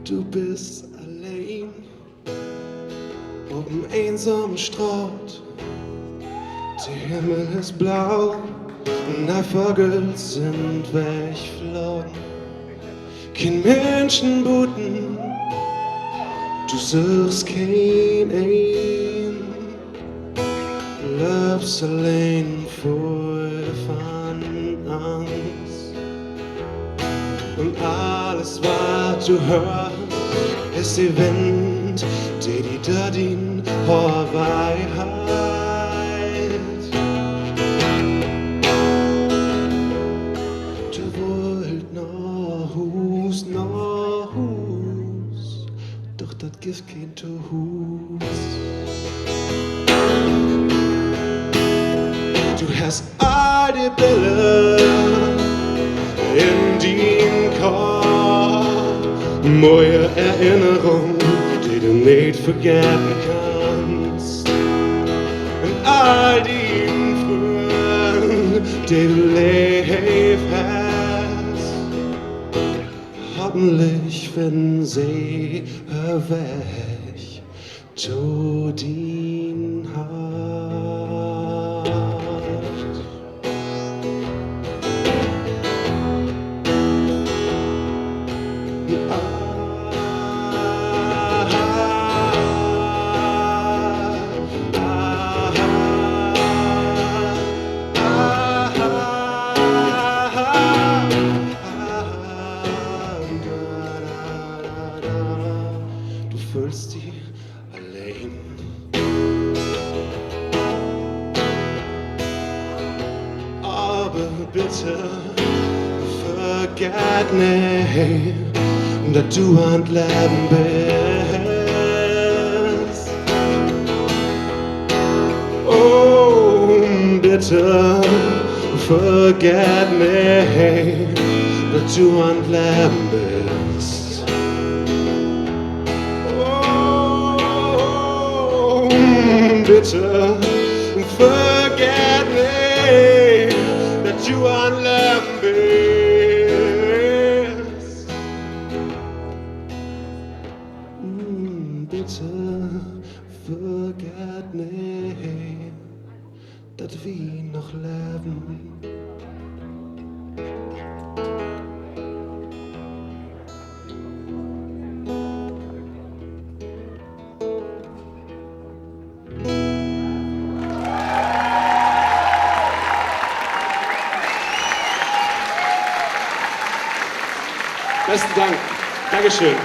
Du bist allein auf dem einsamen Strand. Der Himmel ist blau und die Vögel sind weggeflogen. Kein Menschenboten, du suchst kein ein. Lebst allein voll von Angst. Und alles, was du hörst, ist der Wind, der die Dadin vorbei heilt. Du wollt nach Hus, doch das gibt kein Hus. Du hast all die Bilder in den Kopf, neue Erinnerungen, die du nicht vergessen kannst. Und all die Frühen, die du lieb hast, hoffentlich finden sie weg zu dein Hart. Du fühlst dich allein. Aber bitte vergiss nicht, dass du an Leben bist. Oh, bitte vergiss nicht, dass du an Leben bist. Oh, bitte vergiss nicht, dass du an Leben bist. Bitte vergiss nicht, dass wir noch leben. Besten Dank. Dankeschön.